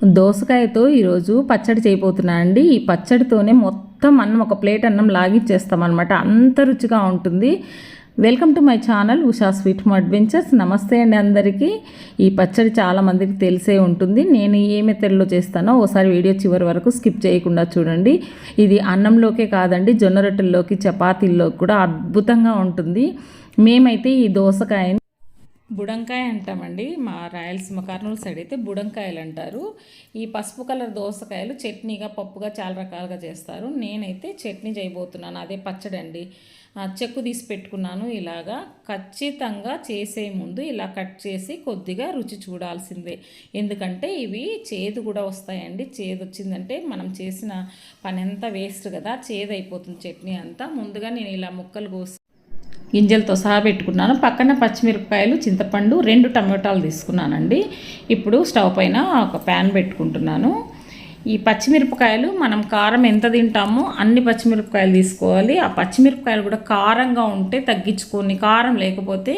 దోసకాయతో ఈరోజు పచ్చడి చేయబోతున్నా అండి. ఈ పచ్చడితోనే మొత్తం అన్నం ఒక ప్లేట్ అన్నం లాగిచ్చేస్తామన్నమాట. అంత రుచిగా ఉంటుంది. Welcome to my channel Usha sweet home adventures. నమస్తే అండి అందరికీ. ఈ పచ్చడి చాలామందికి తెలిసే ఉంటుంది. నేను ఏ మెథడ్లో చేస్తానో ఒకసారి వీడియో చివరి వరకు స్కిప్ చేయకుండా చూడండి. ఇది అన్నంలోకే కాదండి, జొన్న రొట్టెల్లోకి చపాతీల్లోకి కూడా అద్భుతంగా ఉంటుంది. మేమైతే ఈ దోసకాయని బుడంకాయ అంటామండి. మా రాయలసీమ కర్నూలు సైడ్ అయితే బుడంకాయలు అంటారు. ఈ పసుపు కలర్ దోసకాయలు చట్నీగా పప్పుగా చాలా రకాలుగా చేస్తారు. నేనైతే చట్నీ చేయబోతున్నాను, అదే పచ్చడి అండి. చెక్కు తీసి పెట్టుకున్నాను. ఇలాగా ఖచ్చితంగా చేసే ముందు ఇలా కట్ చేసి కొద్దిగా రుచి చూడాల్సిందే. ఎందుకంటే ఇవి చేదు కూడా వస్తాయండి. చేదు వచ్చిందంటే మనం చేసిన పని అంతా వేస్ట్ కదా, చేదు అయిపోతుంది చట్నీ అంతా. ముందుగా నేను ఇలా ముక్కలు కోసి గింజలతో సహా పెట్టుకున్నాను. పక్కన పచ్చిమిరపకాయలు, చింతపండు, 2 టమాటాలు తీసుకున్నానండి. ఇప్పుడు స్టవ్ పైన ఒక ప్యాన్ పెట్టుకుంటున్నాను. ఈ పచ్చిమిరపకాయలు మనం కారం ఎంత తింటామో అన్ని పచ్చిమిరపకాయలు తీసుకోవాలి. ఆ పచ్చిమిరపకాయలు కూడా కారంగా ఉంటే తగ్గించుకొని, కారం లేకపోతే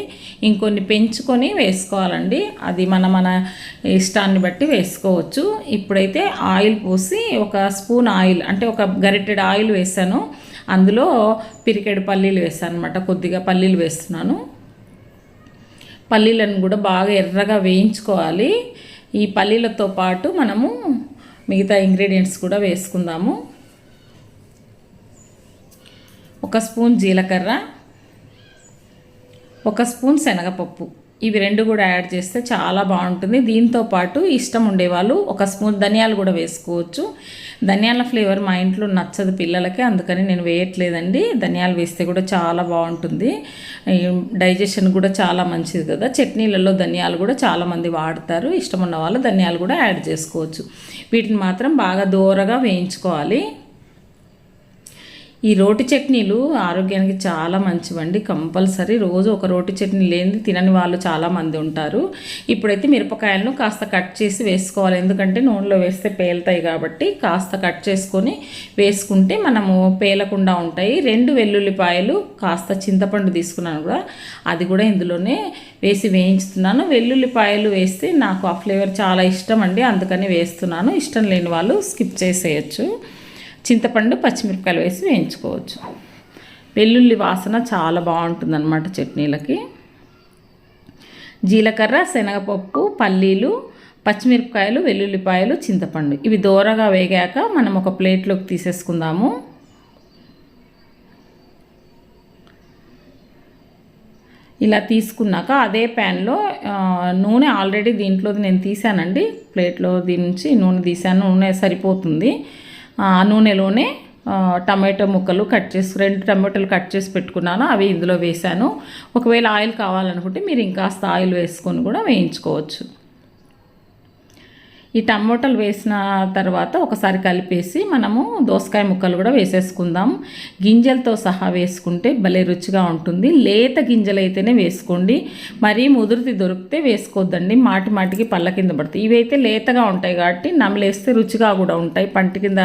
ఇంకొన్ని పెంచుకొని వేసుకోవాలండి. అది మన ఇష్టాన్ని బట్టి వేసుకోవచ్చు. ఇప్పుడైతే ఆయిల్ పోసి ఒక స్పూన్ ఆయిల్ అంటే ఒక గరిటెడు ఆయిల్ వేసాను. అందులో పిరికెడు పల్లీలు వేసాను అనమాట. కొద్దిగా పల్లీలు వేస్తున్నాను. పల్లీలను కూడా బాగా ఎర్రగా వేయించుకోవాలి. ఈ పల్లీలతో పాటు మనము మిగతా ఇంగ్రీడియంట్స్ కూడా వేసుకుందాము. 1 స్పూన్ జీలకర్ర, 1 స్పూన్ శనగపప్పు, ఇవి 2 కూడా యాడ్ చేస్తే చాలా బాగుంటుంది. దీంతో పాటు ఇష్టం ఉండేవాళ్ళు 1 స్పూన్ ధనియాలు కూడా వేసుకోవచ్చు. ధనియాల ఫ్లేవర్ మా ఇంట్లో నచ్చదు పిల్లలకి, అందుకని నేను వేయట్లేదండి. ధనియాలు వేస్తే కూడా చాలా బాగుంటుంది. డైజెషన్ కూడా చాలా మంచిది కదా. చట్నీలలో ధనియాలు కూడా చాలామంది వాడతారు. ఇష్టం ఉన్న వాళ్ళు ధనియాలు కూడా యాడ్ చేసుకోవచ్చు. వీటిని మాత్రం బాగా దోరగా వేయించుకోవాలి. ఈ రోటి చట్నీలు ఆరోగ్యానికి చాలా మంచివండి. కంపల్సరీ రోజు ఒక రోటి చట్నీ లేనిది తినని వాళ్ళు చాలామంది ఉంటారు. ఇప్పుడైతే మిరపకాయలను కాస్త కట్ చేసి వేసుకోవాలి. ఎందుకంటే నూనెలో వేస్తే పేలుతాయి కాబట్టి కాస్త కట్ చేసుకొని వేసుకుంటే మనము పేలకుండా ఉంటాయి. 2 వెల్లుల్లిపాయలు, కాస్త చింతపండు తీసుకున్నాను కూడా, అది కూడా ఇందులోనే వేసి వేయించుతున్నాను. వెల్లుల్లిపాయలు వేస్తే నాకు ఆ ఫ్లేవర్ చాలా ఇష్టం అండి, అందుకని వేస్తున్నాను. ఇష్టం లేని వాళ్ళు స్కిప్ చేసేయచ్చు. చింతపండు, పచ్చిమిరపకాయలు వేసి వేయించుకోవచ్చు. వెల్లుల్లి వాసన చాలా బాగుంటుందన్నమాట చట్నీలకి. జీలకర్ర, శనగపప్పు, పల్లీలు, పచ్చిమిరపకాయలు, వెల్లుల్లిపాయలు, చింతపండు ఇవి దోరగా వేగాక మనం ఒక ప్లేట్లోకి తీసేసుకుందాము. ఇలా తీసుకున్నాక అదే ప్యాన్లో నూనె ఆల్రెడీ దీంట్లో నేను తీసానండి. ప్లేట్లో దీని నుంచి నూనె తీసాను. నూనె సరిపోతుంది. ఆ నూనెలోనే టమాటో ముక్కలు కట్ చేసి 2 టమాటోలు కట్ చేసి పెట్టుకున్నాను, అవి ఇందులో వేసాను. ఒకవేళ ఆయిల్ కావాలనుకుంటే మీరు ఇంకాస్త ఆయిల్ వేసుకొని కూడా వేయించుకోవచ్చు. ఈ టమాటాలు వేసిన తర్వాత ఒకసారి కలిపేసి మనము దోసకాయ ముక్కలు కూడా వేసేసుకుందాం. గింజలతో సహా వేసుకుంటే భలే రుచిగా ఉంటుంది. లేత గింజలు అయితేనే వేసుకోండి, మరీ ముదురుతి దొరికితే వేసుకోవద్దండి. మాటికి పళ్ళ కింద పడతాయి. ఇవైతే లేతగా ఉంటాయి కాబట్టి నమిలేస్తే రుచిగా కూడా ఉంటాయి. పంట కింద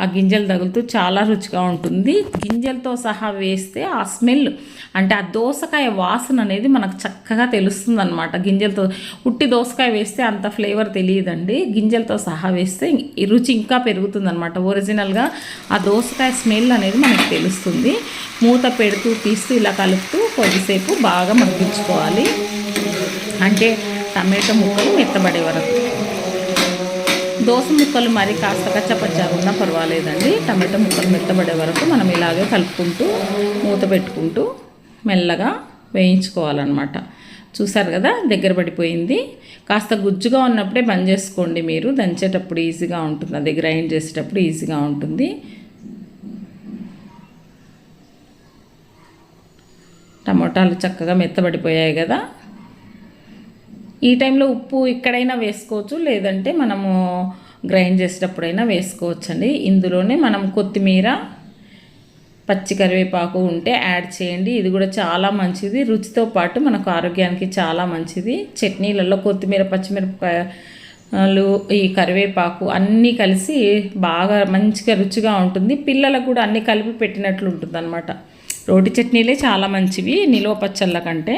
ఆ గింజలు తగులుతూ చాలా రుచిగా ఉంటుంది. గింజలతో సహా వేస్తే ఆ స్మెల్ అంటే ఆ దోసకాయ వాసన అనేది మనకు చక్కగా తెలుస్తుంది అనమాట. గింజలతో ఉట్టి దోసకాయ వేస్తే అంత ఫ్లేవర్ తెలియదండి. గింజలతో సహా వేస్తే ఈ రుచి ఇంకా పెరుగుతుందన్నమాట. ఒరిజినల్గా ఆ దోసకాయ స్మెల్ అనేది మనకు తెలుస్తుంది. మూత పెడుతూ తీస్తూ ఇలా కలుపుతూ కొద్దిసేపు బాగా మగ్గించుకోవాలి. అంటే టమాటో ముక్కలు మెత్తబడే వరకు. దోస ముక్కలు మరి కాస్త కచ్చపచ్చాగా ఉన్నా పర్వాలేదండి. టమాటో ముక్కలు మెత్తబడే వరకు మనం ఇలాగే కలుపుకుంటూ మూత పెట్టుకుంటూ మెల్లగా వేయించుకోవాలన్నమాట. చూసారు కదా, దగ్గర పడిపోయింది. కాస్త గుజ్జుగా ఉన్నప్పుడే బంద్ చేసుకోండి. మీరు దంచేటప్పుడు ఈజీగా ఉంటుంది, అది గ్రైండ్ చేసేటప్పుడు ఈజీగా ఉంటుంది. టమోటాలు చక్కగా మెత్తబడిపోయాయి కదా. ఈ టైంలో ఉప్పు ఇక్కడైనా వేసుకోవచ్చు, లేదంటే మనము గ్రైండ్ చేసేటప్పుడైనా వేసుకోవచ్చండి. ఇందులోనే మనం కొత్తిమీర, పచ్చి కరివేపాకు ఉంటే యాడ్ చేయండి. ఇది కూడా చాలా మంచిది. రుచితో పాటు మనకు ఆరోగ్యానికి చాలా మంచిది. చట్నీలలో కొత్తిమీర, పచ్చిమిరపకాయలు, ఈ కరివేపాకు అన్నీ కలిసి బాగా మంచిగా రుచిగా ఉంటుంది. పిల్లలకు కూడా అన్నీ కలిపి పెట్టినట్లు ఉంటుంది అన్నమాట. రోటి చట్నీలే చాలా మంచివి నిలువ పచ్చళ్ళ కంటే.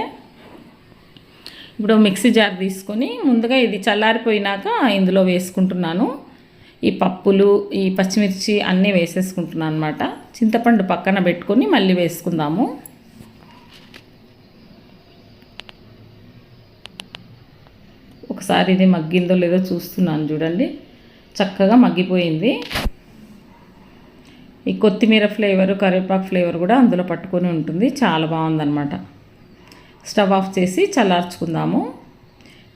ఇప్పుడు మిక్సీ జార్ తీసుకొని ముందుగా ఇది చల్లారిపోయినాక ఇందులో వేసుకుంటున్నాను. ఈ పప్పులు, ఈ పచ్చిమిర్చి అన్నీ వేసేసుకుంటున్నాను అనమాట. చింతపండు పక్కన పెట్టుకొని మళ్ళీ వేసుకుందాము. ఒకసారి ఇది మగ్గిందో లేదో చూస్తున్నాను చూడండి. చక్కగా మగ్గిపోయింది. ఈ కొత్తిమీర ఫ్లేవరు, కరివేపాకు ఫ్లేవర్ కూడా అందులో పట్టుకొని ఉంటుంది. చాలా బాగుందన్నమాట. స్టవ్ ఆఫ్ చేసి చల్లార్చుకుందాము.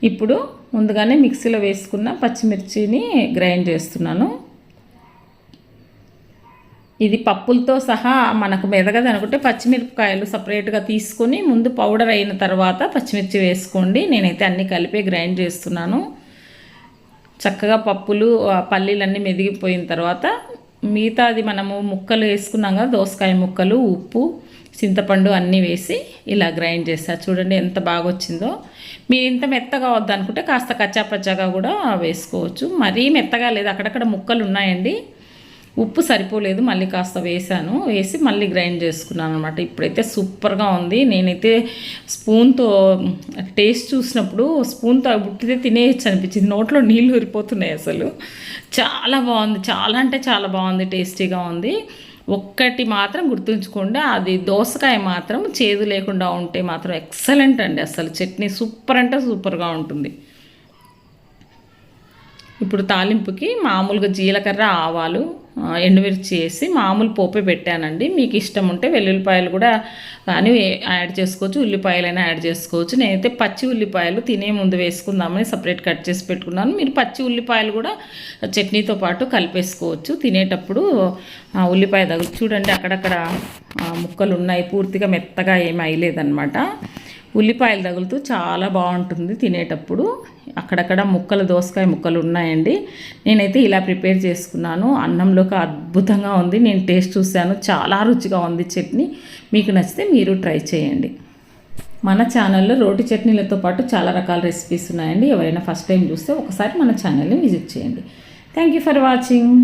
ఇప్పుడు ముందుగానే మిక్సీలో వేసుకున్న పచ్చిమిర్చిని గ్రైండ్ చేస్తున్నాను. ఇది పప్పులతో సహా మనకు మెదగదు అనుకుంటే పచ్చిమిరపకాయలు సపరేట్గా తీసుకొని ముందు పౌడర్ అయిన తర్వాత పచ్చిమిర్చి వేసుకోండి. నేనైతే అన్నీ కలిపి గ్రైండ్ చేస్తున్నాను. చక్కగా పప్పులు, పల్లీలన్నీ మెదిగిపోయిన తర్వాత మిగతాది మనము ముక్కలు వేసుకున్నాం కదా, దోసకాయ ముక్కలు, ఉప్పు, చింతపండు అన్నీ వేసి ఇలా గ్రైండ్ చేస్తారు. చూడండి ఎంత బాగా వచ్చిందో. మీరు ఇంత మెత్తగా వద్దనుకుంటే కాస్త కచ్చాపచ్చాగా కూడా వేసుకోవచ్చు. మరీ మెత్తగా లేదు, అక్కడక్కడ ముక్కలు ఉన్నాయండి. ఉప్పు సరిపోలేదు, మళ్ళీ కాస్త వేసి మళ్ళీ గ్రైండ్ చేసుకున్నాను అనమాట. ఇప్పుడైతే సూపర్గా ఉంది. నేనైతే స్పూన్తో టేస్ట్ చూసినప్పుడు స్పూన్తో బుట్టితే తినేయచ్చు అనిపించింది. నోట్లో నీళ్ళు ఊరిపోతున్నాయి అసలు. చాలా బాగుంది, చాలా అంటే చాలా బాగుంది, టేస్టీగా ఉంది. ఒక్కటి మాత్రం గుర్తుంచుకోండి, అది దోసకాయ మాత్రం చేదు లేకుండా ఉంటే మాత్రం ఎక్సలెంట్ అండి. అసలు చట్నీ సూపర్ అంటే సూపర్గా ఉంటుంది. ఇప్పుడు తాలింపుకి మామూలుగా జీలకర్ర, ఆవాలు, ఎండుమిర్చి వేసి మామూలు పోపే పెట్టానండి. మీకు ఇష్టం ఉంటే వెల్లుల్లిపాయలు కూడా కానీ యాడ్ చేసుకోవచ్చు, ఉల్లిపాయలైనా యాడ్ చేసుకోవచ్చు. నేనైతే పచ్చి ఉల్లిపాయలు తినే ముందు వేసుకుందామని సపరేట్ కట్ చేసి పెట్టుకున్నాను. మీరు పచ్చి ఉల్లిపాయలు కూడా చట్నీతో పాటు కలిపేసుకోవచ్చు. తినేటప్పుడు ఉల్లిపాయ చూడండి అక్కడక్కడ ముక్కలు ఉన్నాయి, పూర్తిగా మెత్తగా ఏమీ అయ్యలేదన్నమాట. ఉల్లిపాయలు తగులుతూ చాలా బాగుంటుంది తినేటప్పుడు. అక్కడక్కడ ముక్కలు, దోసకాయ ముక్కలు ఉన్నాయండి. నేనైతే ఇలా ప్రిపేర్ చేసుకున్నాను. అన్నంలోకి అద్భుతంగా ఉంది. నేను టేస్ట్ చూశాను, చాలా రుచిగా ఉంది చట్నీ. మీకు నచ్చితే మీరు ట్రై చేయండి. మన ఛానల్లో రోటి చట్నీలతో పాటు చాలా రకాల రెసిపీస్ ఉన్నాయండి. ఎవరైనా ఫస్ట్ టైం చూస్తే ఒకసారి మన ఛానల్ని విజిట్ చేయండి. Thank you for watching.